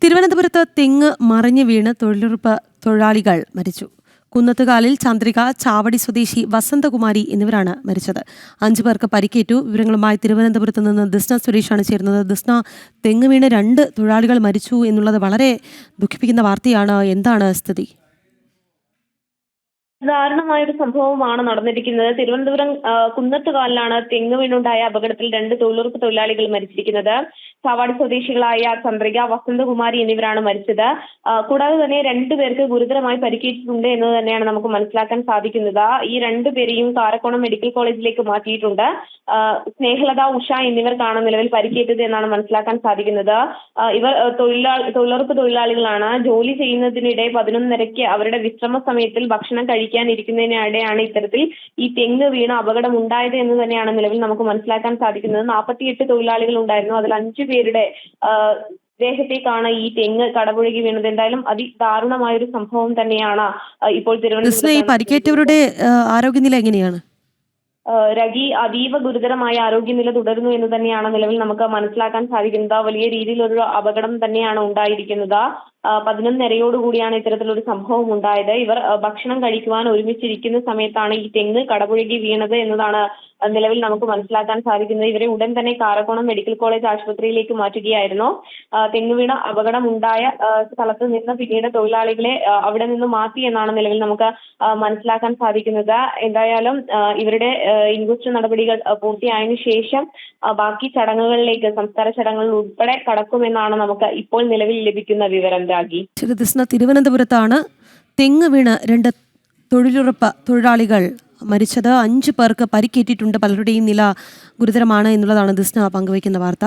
തിരുവനന്തപുരത്ത് തെങ്ങ് മറിഞ്ഞു വീണ് തൊഴിലുറപ്പ് തൊഴിലാളികൾ മരിച്ചു. കുന്നത്തുകാലിൽ ചന്ദ്രിക, ചാവടി സ്വദേശി വസന്തകുമാരി എന്നിവരാണ് മരിച്ചത്. 5 പേർക്ക് പരിക്കേറ്റു. വിവരങ്ങളുമായി തിരുവനന്തപുരത്ത് നിന്ന് ദിസ്ന സുരേഷാണ് ചേരുന്നത്. ദിസ്ന, തെങ്ങ് വീണ് 2 തൊഴിലാളികൾ മരിച്ചു എന്നുള്ളത് വളരെ ദുഃഖിപ്പിക്കുന്ന വാർത്തയാണ്. എന്താണ് സ്ഥിതി? ദാരുണമായൊരു സംഭവമാണ് നടന്നിരിക്കുന്നത്. തിരുവനന്തപുരം കുന്നത്തുകാലിലാണ് തെങ്ങ് വീണുണ്ടായ അപകടത്തിൽ 2 തൊഴിലുറപ്പ് തൊഴിലാളികൾ മരിച്ചിരിക്കുന്നത്. ചാവാടി സ്വദേശികളായ ചന്ദ്രിക, വസന്തകുമാരി എന്നിവരാണ് മരിച്ചത്. കൂടാതെ തന്നെ 2 പേർക്ക് ഗുരുതരമായി പരിക്കേറ്റിട്ടുണ്ട് എന്ന് തന്നെയാണ് നമുക്ക് മനസ്സിലാക്കാൻ സാധിക്കുന്നത്. ഈ 2 പേരെയും കാരക്കോണം മെഡിക്കൽ കോളേജിലേക്ക് മാറ്റിയിട്ടുണ്ട്. സ്നേഹലത, ഉഷ എന്നിവർക്കാണ് നിലവിൽ പരിക്കേറ്റത് എന്നാണ് മനസ്സിലാക്കാൻ സാധിക്കുന്നത്. ഇവർ തൊഴിലുറപ്പ് തൊഴിലാളികളാണ്. ജോലി ചെയ്യുന്നതിനിടെ 11:30 അവരുടെ വിശ്രമ സമയത്തിൽ ഭക്ഷണം കഴിക്കാനിരിക്കുന്നതിനിടെയാണ് ഇത്തരത്തിൽ ഈ തെങ്ങ് വീണ അപകടം ഉണ്ടായത് എന്ന് തന്നെയാണ് നിലവിൽ നമുക്ക് മനസ്സിലാക്കാൻ സാധിക്കുന്നത്. 48 തൊഴിലാളികൾ ഉണ്ടായിരുന്നു. അതിൽ 5 പേരുടെ ദേഹത്തേക്കാണ് ഈ തെങ്ങ് കടപുഴകി വീണത്. എന്തായാലും അതിദാരുണമായൊരു സംഭവം തന്നെയാണ് ഇപ്പോൾ തിരുവനന്തപുരത്ത്. പരിക്കേറ്റവരുടെ ആരോഗ്യനില എങ്ങനെയാണ്? രഗി അതീവ ഗുരുതരമായ ആരോഗ്യനില തുടരുന്നു എന്ന് തന്നെയാണ് നിലവിൽ നമുക്ക് മനസ്സിലാക്കാൻ സാധിക്കുന്നത്. വലിയ രീതിയിലൊരു അപകടം തന്നെയാണ് ഉണ്ടായിരിക്കുന്നത്. 11:30 ഇത്തരത്തിലൊരു സംഭവം ഉണ്ടായത്. ഇവർ ഭക്ഷണം കഴിക്കുവാൻ ഒരുമിച്ചിരിക്കുന്ന സമയത്താണ് ഈ തെങ്ങ് കടപുഴകി വീണത് എന്നതാണ് നിലവിൽ നമുക്ക് മനസ്സിലാക്കാൻ സാധിക്കുന്നത്. ഇവരെ ഉടൻ തന്നെ കാരക്കോണം മെഡിക്കൽ കോളേജ് ആശുപത്രിയിലേക്ക് മാറ്റുകയായിരുന്നു. തെങ്ങ് വീണ അപകടമുണ്ടായ സ്ഥലത്ത് നിന്ന് പിന്നീട് തൊഴിലാളികളെ അവിടെ നിന്ന് മാറ്റി എന്നാണ് നിലവിൽ നമുക്ക് മനസ്സിലാക്കാൻ സാധിക്കുന്നത്. എന്തായാലും ഇവരുടെ ഇൻക്വസ്റ്റ് നടപടികൾ പൂർത്തിയായതിനു ശേഷം ബാക്കി ചടങ്ങുകളിലേക്ക്, സംസ്കാര ചടങ്ങുകൾ ഉൾപ്പെടെ കടക്കുമെന്നാണ് നമുക്ക് ഇപ്പോൾ നിലവിൽ ലഭിക്കുന്ന വിവരം. രാഗി, തിരുവനന്തപുരത്താണ് തെങ്ങ് വീണ് 2 തൊഴിലുറപ്പ് തൊഴിലാളികൾ മരിച്ചത്. 5 പേർക്ക് പരിക്കേറ്റിട്ടുണ്ട്. പലരുടെയും നില ഗുരുതരമാണ് എന്നുള്ളതാണ് ദിസ്ന പങ്കുവയ്ക്കുന്ന വാർത്ത.